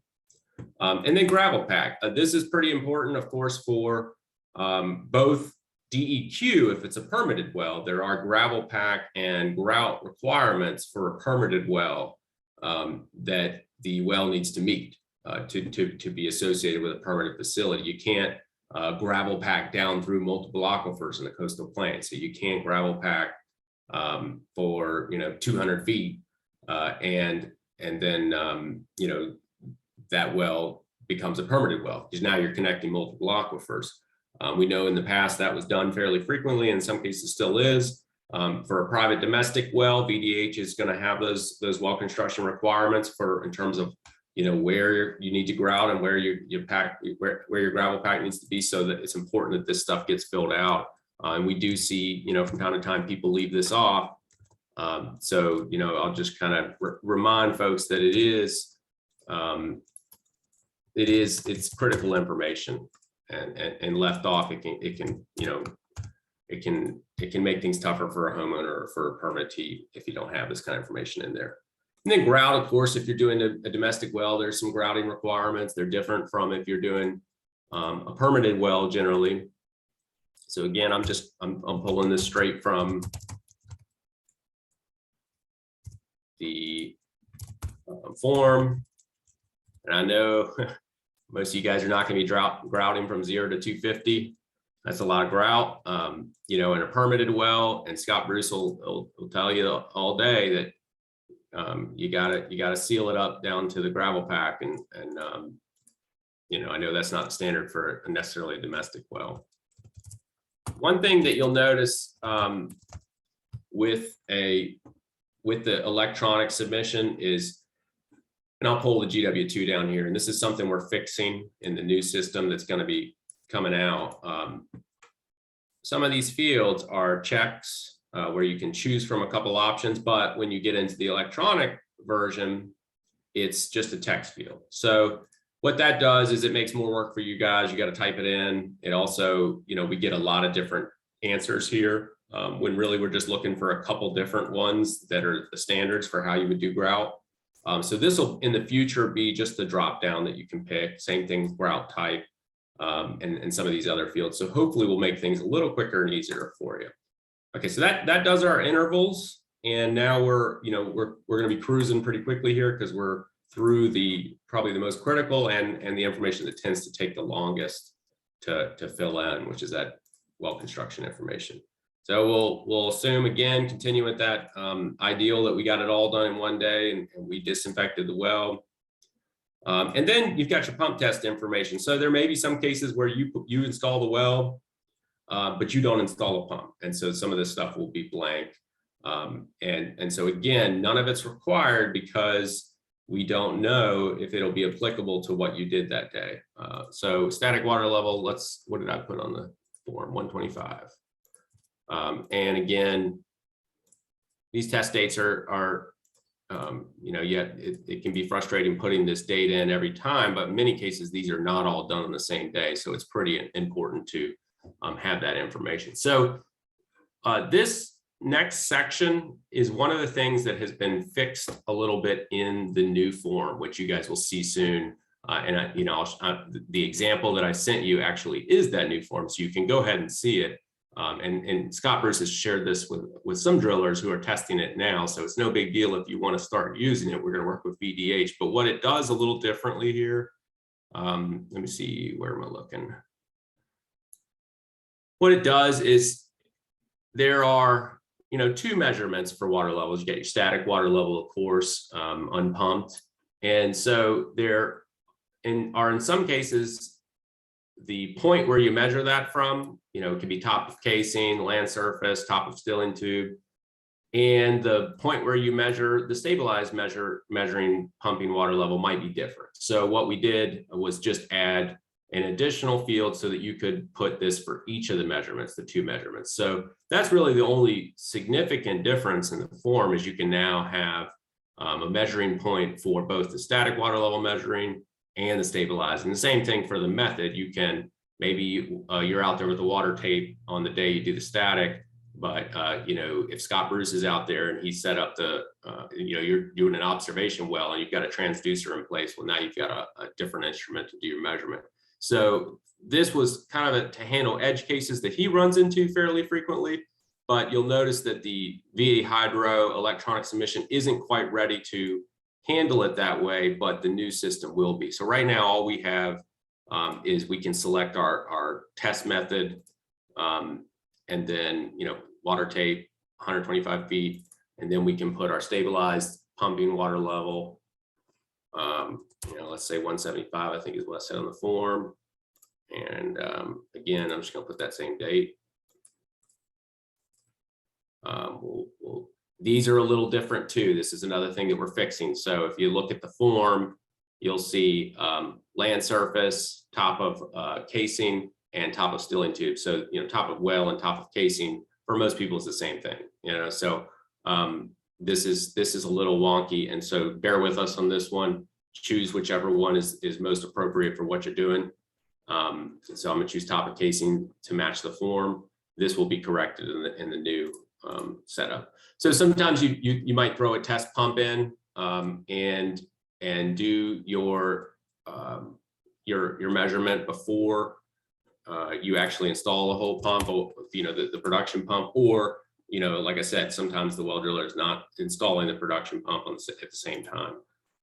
And then gravel pack. This is pretty important, of course, for both DEQ, if it's a permitted well, there are gravel pack and grout requirements for a permitted well that the well needs to meet to be associated with a permanent facility. You can't gravel pack down through multiple aquifers in the coastal plain. So you can't gravel pack for 200 feet and then that well becomes a permitted well, because now you're connecting multiple aquifers. We know in the past that was done fairly frequently, in some cases still is. For a private domestic well, VDH is going to have those well construction requirements in terms of where you need to grout and where your gravel pack needs to be, so that it's important that this stuff gets filled out. And we do see from time to time people leave this off. So I'll just kind of remind folks that it's critical information, and left off it can make things tougher for a homeowner or for a permittee if you don't have this kind of information in there. And then grout, of course, if you're doing a domestic well, there's some grouting requirements. They're different from if you're doing a permitted well generally. So again, I'm pulling this straight from the form. And I know most of you guys are not going to be grouting from 0 to 250. That's a lot of grout, in a permitted well. And Scott Bruce will tell you all day that you gotta seal it up down to the gravel pack, and I know that's not standard for necessarily a domestic well. One thing that you'll notice with the electronic submission is, and I'll pull the GW2 down here, and this is something we're fixing in the new system that's going to be coming out. Some of these fields are checks where you can choose from a couple options, but when you get into the electronic version, it's just a text field. So what that does is it makes more work for you guys. You got to type it in. It also, we get a lot of different answers here when really we're just looking for a couple different ones that are the standards for how you would do grout. So this will in the future be just the drop down that you can pick. Same thing with grout type and some of these other fields. So hopefully we'll make things a little quicker and easier for you. Okay, so that does our intervals, and now we're going to be cruising pretty quickly here because we're through probably the most critical and the information that tends to take the longest to fill in, which is that well construction information. So we'll assume again, continue with that ideal that we got it all done in one day and we disinfected the well. And then you've got your pump test information. So there may be some cases where you install the well, but you don't install a pump. And so some of this stuff will be blank. And so again, none of it's required because we don't know if it'll be applicable to what you did that day. So static water level, what did I put on the form? 125. And again, these test dates are it can be frustrating putting this data in every time, but in many cases, these are not all done on the same day. So it's pretty important to have that information. So this next section is one of the things that has been fixed a little bit in the new form, which you guys will see soon. The example that I sent you actually is that new form, so you can go ahead and see it. And Scott Bruce has shared this with some drillers who are testing it now, so it's no big deal if you want to start using it. We're going to work with VDH, but what it does a little differently here, let me see, where am I looking? What it does is there are two measurements for water levels. You get your static water level, of course, unpumped, and so there are in some cases the point where you measure that from, it can be top of casing, land surface, top of stilling tube, and the point where you measure the stabilized measuring pumping water level might be different. So what we did was just add an additional field so that you could put this for each of the measurements, the two measurements. So that's really the only significant difference in the form, is you can now have a measuring point for both the static water level measuring and the stabilized. And the same thing for the method. You can, maybe you're out there with the water tape on the day you do the static, but if Scott Bruce is out there and he set up you're doing an observation well and you've got a transducer in place, well, now you've got a different instrument to do your measurement. So this was kind of to handle edge cases that he runs into fairly frequently, but you'll notice that the VA Hydro electronic submission isn't quite ready to handle it that way, but the new system will be. So right now, all we have is we can select our test method, and then, water tape, 125 feet, and then we can put our stabilized pumping water level. Let's say 175, I think is what I said on the form. And again, I'm just gonna put that same date. These are a little different too. This is another thing that we're fixing. So if you look at the form, you'll see land surface, top of casing, and top of stilling tube. So, top of well and top of casing for most people is the same thing, so this is a little wonky. And so bear with us on this one. Choose whichever one is most appropriate for what you're doing. So I'm gonna choose top of casing to match the form. This will be corrected in the new setup. So sometimes you might throw a test pump in and do your measurement before you actually install a whole pump, or the production pump, or like I said, sometimes the well driller is not installing the production pump at the same time.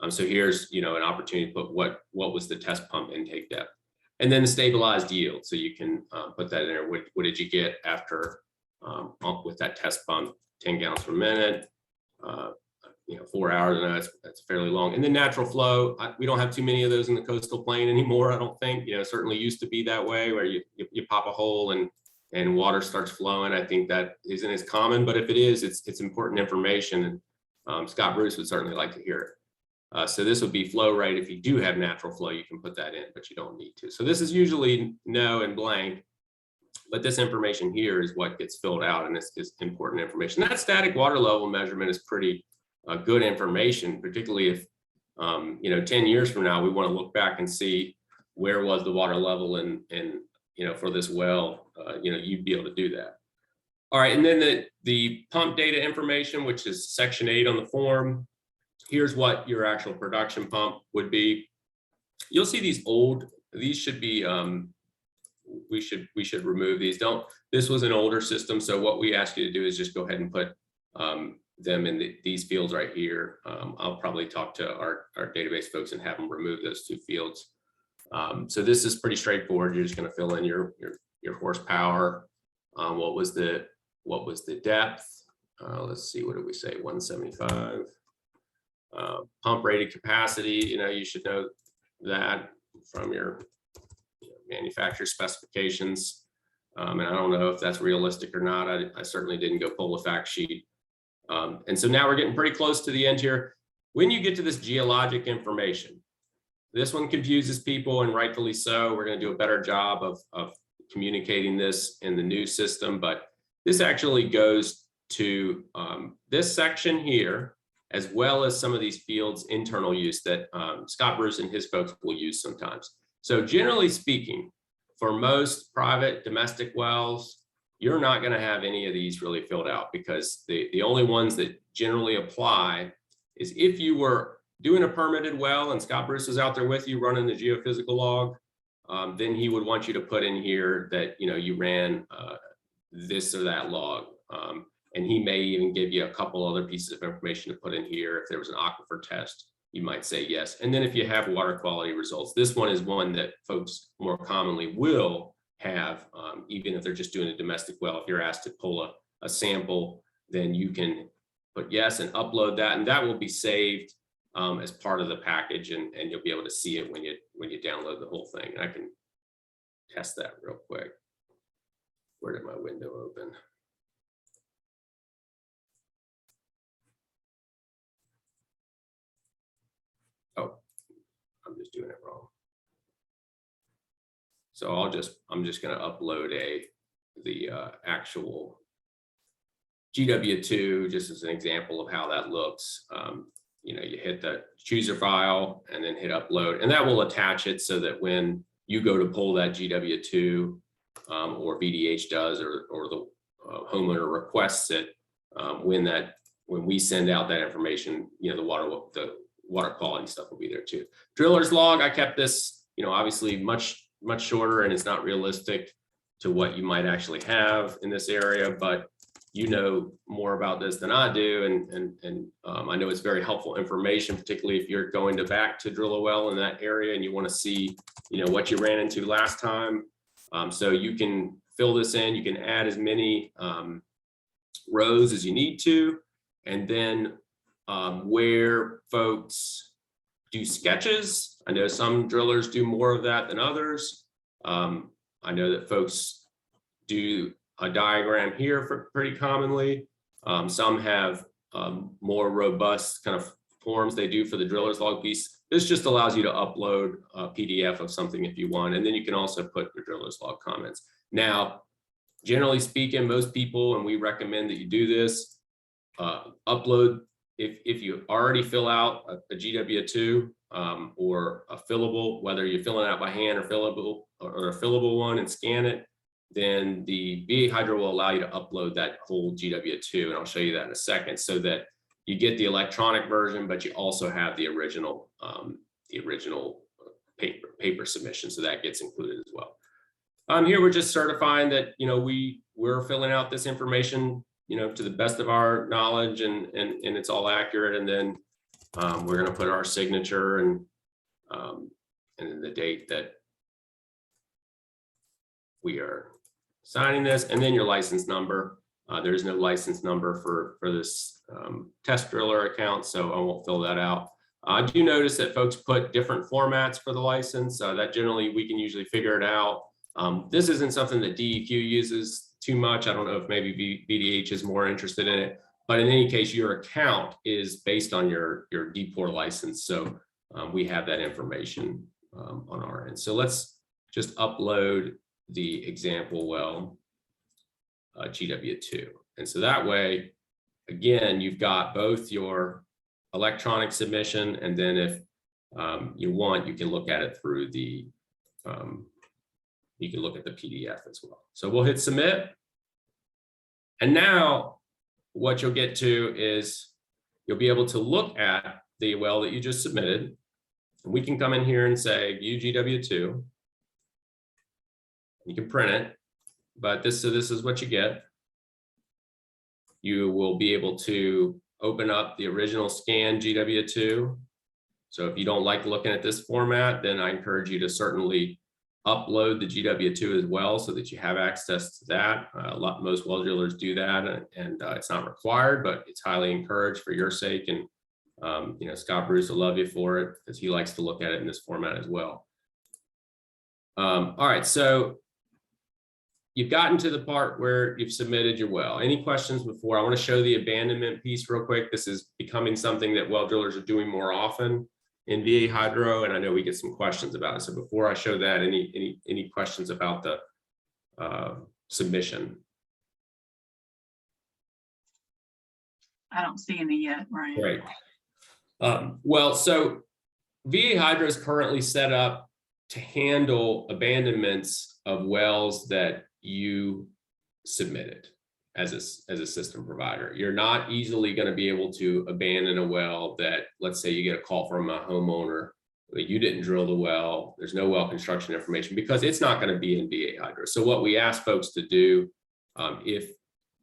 So here's an opportunity to put what was the test pump intake depth, and then the stabilized yield. So you can put that in there. What did you get after with that test pump? 10 gallons per minute. 4 hours, and that's fairly long. And then natural flow, we don't have too many of those in the coastal plain anymore, I don't think. Certainly used to be that way, where you pop a hole and water starts flowing. I think that isn't as common, but if it is, it's important information, and Scott Bruce would certainly like to hear it. So this would be flow rate. If you do have natural flow, you can put that in, but you don't need to. So this is usually no and blank, but this information here is what gets filled out, and it's important information. That static water level measurement is pretty good information, particularly if 10 years from now we want to look back and see where was the water level and for this well. You'd be able to do that. All right, and then the pump data information, which is section 8 on the form. Here's what your actual production pump would be. You'll see these should be we should remove these. This was an older system, so what we ask you to do is just go ahead and put them in these fields right here. I'll probably talk to our database folks and have them remove those 2 fields. So this is pretty straightforward. You're just going to fill in your horsepower. What was the depth? Let's see, what did we say? 175. Pump rated capacity. You should know that from your manufacturer specifications. And I don't know if that's realistic or not. I certainly didn't go pull a fact sheet. And so now we're getting pretty close to the end here. When you get to this geologic information, this one confuses people, and rightfully so. We're going to do a better job of communicating this in the new system, but this actually goes to this section here, as well as some of these fields internal use that Scott Bruce and his folks will use sometimes. So generally speaking, for most private domestic wells, you're not going to have any of these really filled out, because the only ones that generally apply is if you were doing a permitted well and Scott Bruce was out there with you running the geophysical log, then he would want you to put in here that you ran this or that log. And he may even give you a couple other pieces of information to put in here. If there was an aquifer test, you might say yes. And then if you have water quality results, this one is one that folks more commonly will have, even if they're just doing a domestic well. If you're asked to pull a sample, then you can put yes and upload that, and that will be saved as part of the package, and you'll be able to see it when you download the whole thing. And I can test that real quick. Where did my window open? Oh, I'm just doing it wrong. So I'm just going to upload the actual GW2 just as an example of how that looks. You hit the chooser file and then hit upload, and that will attach it so that when you go to pull that GW2 or VDH does, or the homeowner requests it, when we send out that information, the water quality stuff will be there too. Driller's log, I kept this, obviously much much shorter and it's not realistic to what you might actually have in this area, but you know more about this than I do. And I know it's very helpful information, particularly if you're going back to drill a well in that area and you want to see, you know, what you ran into last time. So you can fill this in, you can add as many rows as you need to. And then where folks do sketches, I know some drillers do more of that than others. I know that folks do a diagram here pretty commonly. Some have more robust kind of forms they do for the driller's log piece. This just allows you to upload a PDF of something if you want, and then you can also put your driller's log comments. Now, generally speaking, most people, and we recommend that you do this, upload, if you already fill out a GW2 or a fillable, whether you're filling it out by hand or a fillable one and scan it, then the VA Hydro will allow you to upload that whole GW2, and I'll show you that in a second, so that you get the electronic version, but you also have the original paper submission, so that gets included as well. Here we're just certifying that, you know, we're filling out this information, you know, to the best of our knowledge, and it's all accurate, and then we're going to put our signature and then the date that we are signing this, and then your license number. There's no license number for this test driller account, so I won't fill that out. I do notice that folks put different formats for the license, that generally we can usually figure it out. This isn't something that DEQ uses too much. I don't know if maybe VDH is more interested in it, but in any case, your account is based on your DPOR license, so we have that information on our end. So let's just upload the example well GW2, and so that way, again, you've got both your electronic submission, and then if you want, you can look at it through the you can look at the PDF as well. So we'll hit submit, and now what you'll get to is you'll be able to look at the well that you just submitted, and we can come in here and say view GW2. You can print it, but this is what you get. You will be able to open up the original scan GW2. So if you don't like looking at this format, then I encourage you to certainly upload the GW2 as well, so that you have access to that. Most well drillers do that, and it's not required, but it's highly encouraged for your sake. And you know, Scott Bruce will love you for it, because he likes to look at it in this format as well. All right, so you've gotten to the part where you've submitted your well. Any questions before? I want to show the abandonment piece real quick. This is becoming something that well drillers are doing more often in VA Hydro, and I know we get some questions about it. So before I show that, any questions about the submission? I don't see any yet, Ryan. Great. Well, so VA Hydro is currently set up to handle abandonments of wells that you submitted as a system provider. You're not easily going to be able to abandon a well that, let's say you get a call from a homeowner that you didn't drill the well, there's no well construction information, because it's not going to be in VA Hydro. So what we ask folks to do, if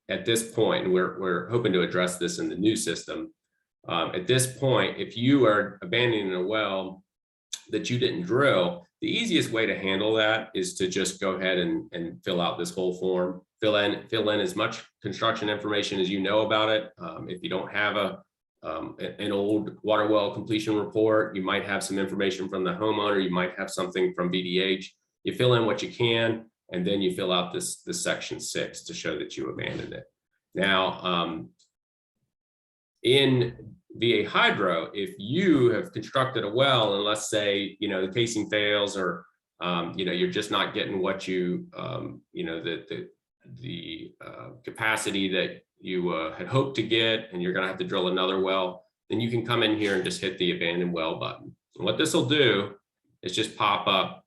at this point, and we're hoping to address this in the new system, at this point, if you are abandoning a well that you didn't drill, the easiest way to handle that is to just go ahead and fill out this whole form, fill in as much construction information as you know about it. If you don't have an old water well completion report, you might have some information from the homeowner, you might have something from VDH. You fill in what you can, and then you fill out this section 6 to show that you abandoned it. Now, in VA Hydro, if you have constructed a well, and let's say, you know, the casing fails, or you know, you're just not getting what you you know, the capacity that you had hoped to get, and you're going to have to drill another well, then you can come in here and just hit the abandon well button. And what this will do is just pop up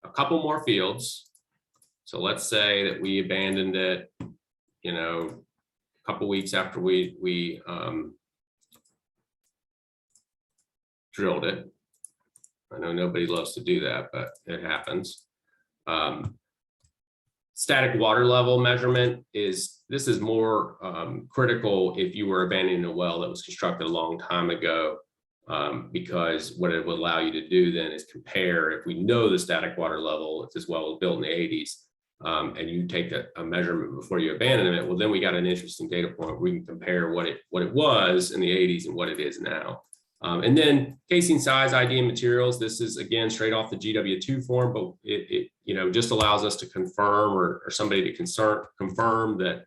a couple more fields. So let's say that we abandoned it, you know, a couple weeks after we drilled it. I know nobody loves to do that, but it happens. Static water level measurement is more critical if you were abandoning a well that was constructed a long time ago, because what it will allow you to do then is compare, if we know the static water level, if this well was built in the 80s, and you take a measurement before you abandon it, well, then we got an interesting data point. We can compare what it was in the 80s and what it is now. And then casing size, ID, and materials. This is again straight off the GW2 form, but it just allows us to confirm or somebody to confirm that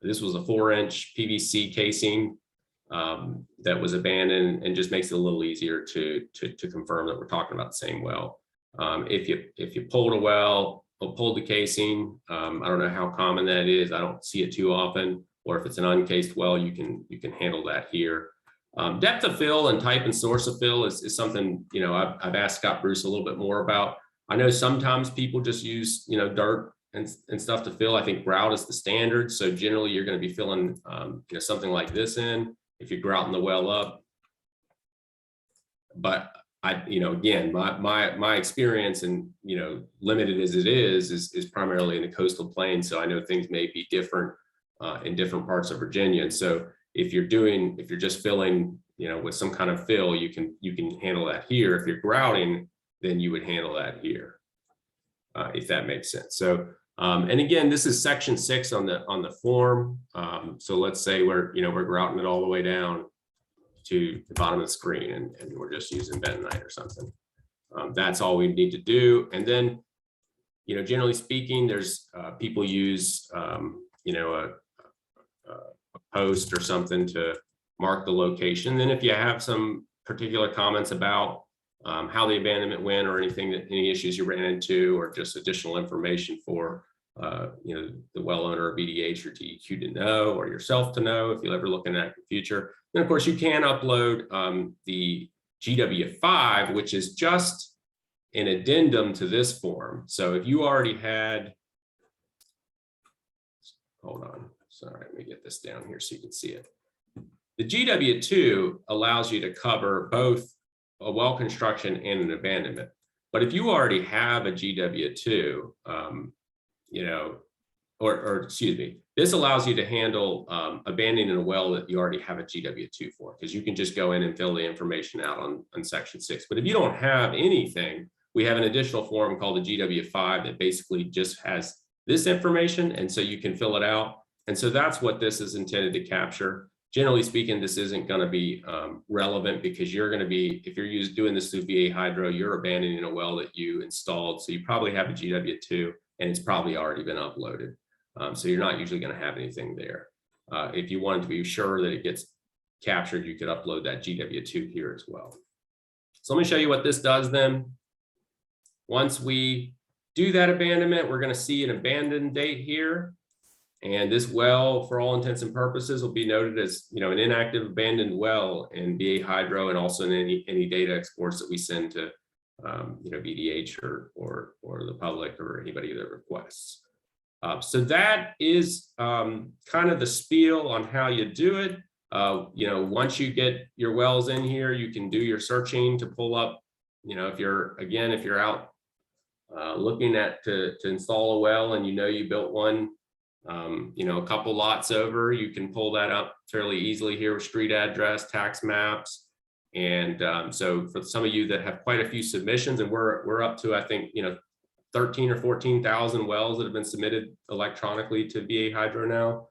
this was a 4-inch PVC casing that was abandoned, and just makes it a little easier to confirm that we're talking about the same well. If you pulled a well or pulled the casing, I don't know how common that is. I don't see it too often. Or if it's an uncased well, you can handle that here. Depth of fill and type and source of fill is something, I've asked Scott Bruce a little bit more about. I know sometimes people just use, dirt and stuff to fill. I think grout is the standard. So generally you're going to be filling, something like this in if you're grouting the well up. But again, my experience, and, limited as it is primarily in the coastal plain. So I know things may be different in different parts of Virginia. And so if you're just filling, with some kind of fill, you can handle that here. If you're grouting, then you would handle that here, if that makes sense. So, and again, this is section 6 on the form. So let's say we're grouting it all the way down to the bottom of the screen, and we're just using bentonite or something. That's all we need to do. And then, generally speaking, there's people use, a post or something to mark the location. Then if you have some particular comments about how the abandonment went, or any issues you ran into, or just additional information for the well owner or VDH or DEQ to know, or yourself to know if you'll ever look in that in the future. Then of course you can upload the GW5, which is just an addendum to this form. So if you already had, hold on. Sorry, let me get this down here so you can see it. The GW2 allows you to cover both a well construction and an abandonment. But if you already have a GW2, or excuse me, this allows you to handle abandoning a well that you already have a GW2 for, because you can just go in and fill the information out on section 6. But if you don't have anything, we have an additional form called the GW5 that basically just has this information, and so you can fill it out. And so that's what this is intended to capture. Generally speaking, this isn't going to be relevant, because you're going to be, if you're doing this through VA Hydro, you're abandoning a well that you installed. So you probably have a GW2, and it's probably already been uploaded. So you're not usually going to have anything there. If you wanted to be sure that it gets captured, you could upload that GW2 here as well. So let me show you what this does then. Once we do that abandonment, we're going to see an abandoned date here. And this well, for all intents and purposes, will be noted as, an inactive abandoned well in VA Hydro, and also in any data exports that we send to, VDH or the public or anybody that requests. So that is kind of the spiel on how you do it. Once you get your wells in here, you can do your searching to pull up, if you're out looking at to install a well, and you built one, a couple lots over, you can pull that up fairly easily here with street address, tax maps. And so for some of you that have quite a few submissions, and we're up to, I think, 13 or 14,000 wells that have been submitted electronically to VA Hydro now,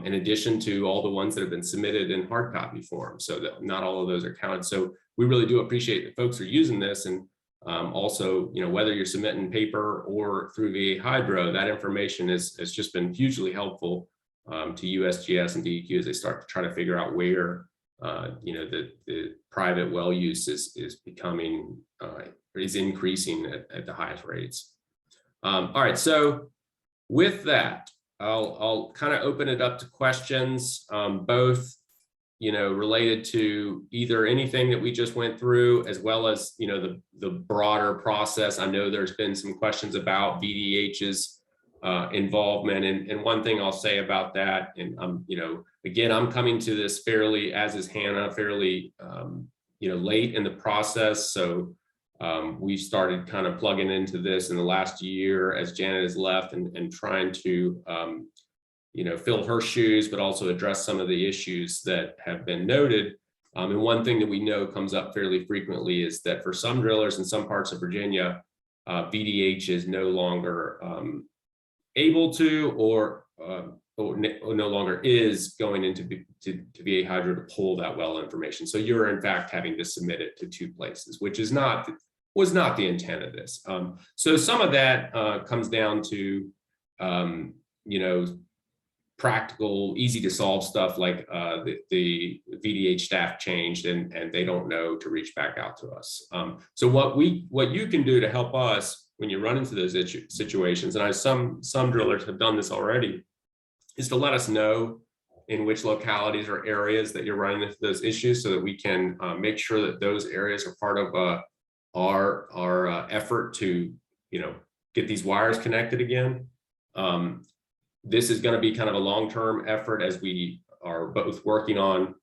in addition to all the ones that have been submitted in hard copy form. So that not all of those are counted. So we really do appreciate that folks are using this. And also, whether you're submitting paper or through VA Hydro, that information has just been hugely helpful to USGS and DEQ as they start to try to figure out where, the private well use is becoming, is increasing at the highest rates. All right, so with that, I'll kind of open it up to questions, both related to either anything that we just went through, as well as, the broader process. I know there's been some questions about VDH's involvement. And one thing I'll say about that, and again, I'm coming to this fairly, as is Hannah, fairly, late in the process. So We've started kind of plugging into this in the last year as Janet has left and trying to, fill her shoes, but also address some of the issues that have been noted. And one thing that we know comes up fairly frequently is that for some drillers in some parts of Virginia, VDH is no longer able to, or no longer is going into to VA Hydro to pull that well information. So you're in fact having to submit it to 2 places, which was not the intent of this. So some of that comes down to, practical, easy to solve stuff like the VDH staff changed and they don't know to reach back out to us. So what you can do to help us when you run into those situations, and some drillers have done this already, is to let us know in which localities or areas that you're running into those issues, so that we can make sure that those areas are part of our effort to get these wires connected again. This is going to be kind of a long-term effort as we are both working on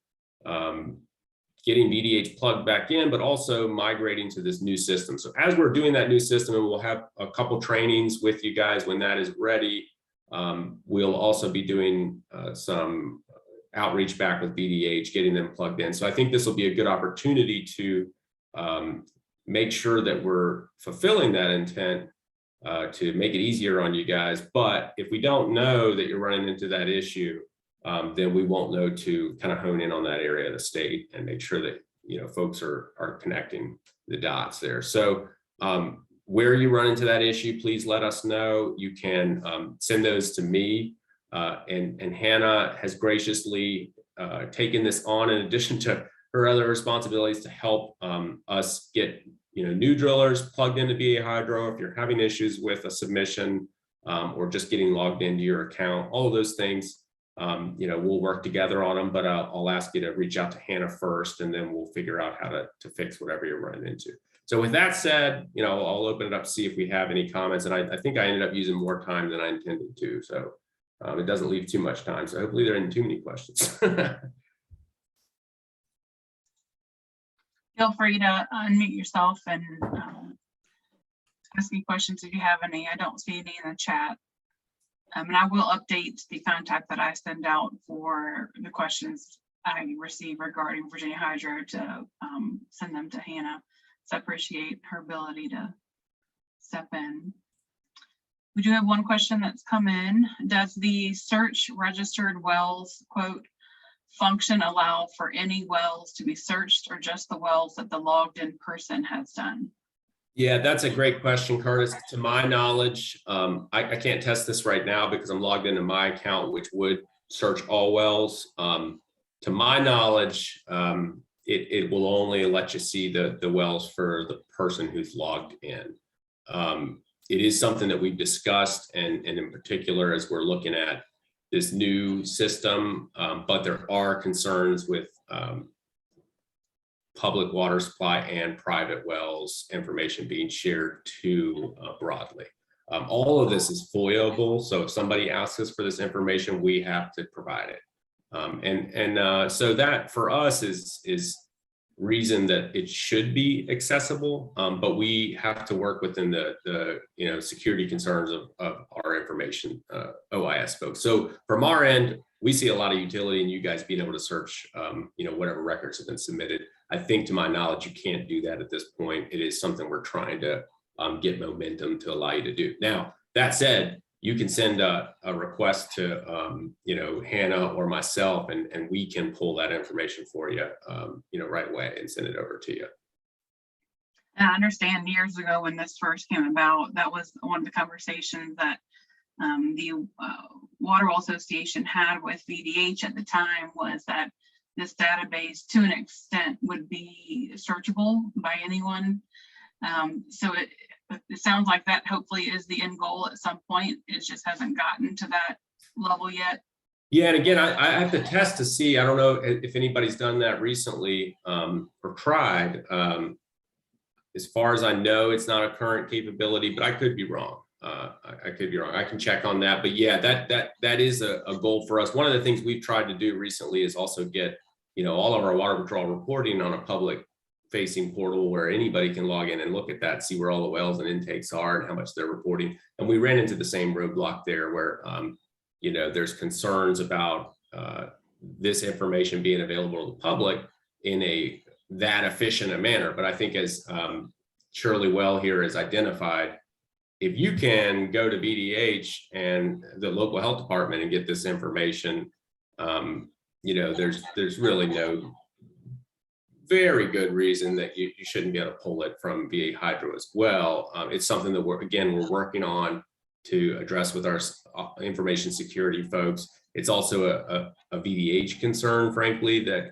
getting VDH plugged back in, but also migrating to this new system. So as we're doing that new system, and we'll have a couple trainings with you guys when that is ready, we'll also be doing some outreach back with VDH, getting them plugged in. So I think this will be a good opportunity to make sure that we're fulfilling that intent, to make it easier on you guys. But if we don't know that you're running into that issue, then we won't know to kind of hone in on that area of the state and make sure that folks are connecting the dots there. So where you run into that issue, please let us know. You can send those to me, and Hannah has graciously taken this on in addition to her other responsibilities to help us get new drillers plugged into VA Hydro. If you're having issues with a submission or just getting logged into your account, all of those things, we'll work together on them, but I'll ask you to reach out to Hannah first, and then we'll figure out how to fix whatever you're running into. So with that said, I'll open it up to see if we have any comments. And I think I ended up using more time than I intended to. So it doesn't leave too much time. So hopefully there aren't too many questions. Feel free to unmute yourself and ask me questions if you have any. I don't see any in the chat. And I will update the contact that I send out for the questions I receive regarding Virginia Hydro to send them to Hannah. So I appreciate her ability to step in. We do have one question that's come in. Does the search registered wells quote function allow for any wells to be searched, or just the wells that the logged in person has done? Yeah, that's a great question, Curtis. To my knowledge, I can't test this right now because I'm logged into my account, which would search all wells. To my knowledge, it will only let you see the wells for the person who's logged in. It is something that we've discussed, and in particular, as we're looking at this new system, but there are concerns with public water supply and private wells information being shared too broadly. All of this is FOIA-able, so if somebody asks us for this information, we have to provide it. So that for us is reason that it should be accessible, but we have to work within the security concerns of our information OIS folks. So from our end, we see a lot of utility in you guys being able to search whatever records have been submitted. I think to my knowledge, you can't do that at this point. It is something we're trying to get momentum to allow you to do. Now, that said, you can send a request to Hannah or myself, and we can pull that information for you right away and send it over to you. And I understand years ago when this first came about, that was one of the conversations that the Water Well Association had with VDH at the time, was that this database to an extent would be searchable by anyone. So it sounds like that hopefully is the end goal at some point. It just hasn't gotten to that level yet. Yeah, and again, I have to test to see. I don't know if anybody's done that recently or tried. As far as I know, it's not a current capability, but I could be wrong. I could be wrong. I can check on that. But yeah, that is a goal for us. One of the things we've tried to do recently is also get all of our water withdrawal reporting on a public facing portal where anybody can log in and look at that, see where all the wells and intakes are and how much they're reporting. And we ran into the same roadblock there where, you know, there's concerns about this information being available to the public in that efficient a manner. But I think as Shirley Well here has identified, if you can go to VDH and the local health department and get this information, you know, there's really no very good reason that you shouldn't be able to pull it from VA Hydro as well. It's something that we're working on to address with our information security folks. It's also a VDH concern, frankly, that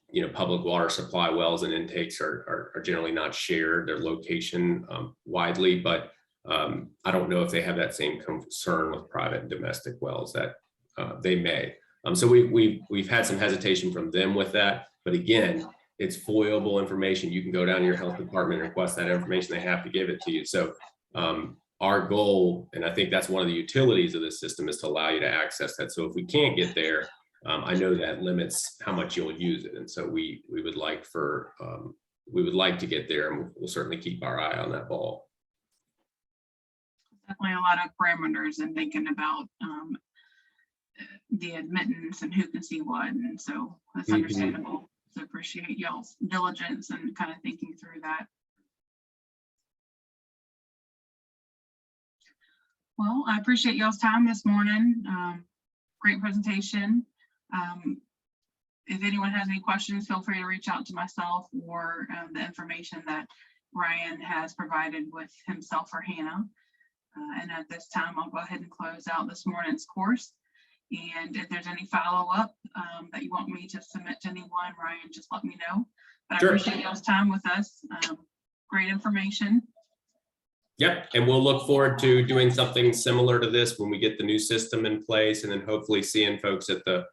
you know, public water supply wells and intakes are generally not shared their location widely, but I don't know if they have that same concern with private and domestic wells that they may. So we've had some hesitation from them with that, but again, it's FOIable information. You can go down to your health department and request that information. They have to give it to you. So our goal, and I think that's one of the utilities of this system, is to allow you to access that. So if we can't get there, I know that limits how much you'll use it. And so we would like to get there, and we'll certainly keep our eye on that ball. Definitely a lot of parameters and thinking about the admittance and who can see what. And so that's understandable. So appreciate y'all's diligence and kind of thinking through that. Well, I appreciate y'all's time this morning. Great presentation. If anyone has any questions, feel free to reach out to myself or the information that Ryan has provided with himself or Hannah. And at this time, I'll go ahead and close out this morning's course. And if there's any follow-up that you want me to submit to anyone, Ryan, just let me know. But Sure. I appreciate y'all's time with us. Great information. Yep, and we'll look forward to doing something similar to this when we get the new system in place, and then hopefully seeing folks at the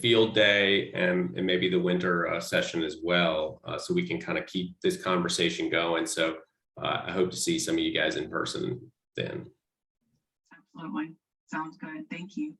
field day and maybe the winter session as well, so we can kind of keep this conversation going. So I hope to see some of you guys in person then. Absolutely. Sounds good. Thank you.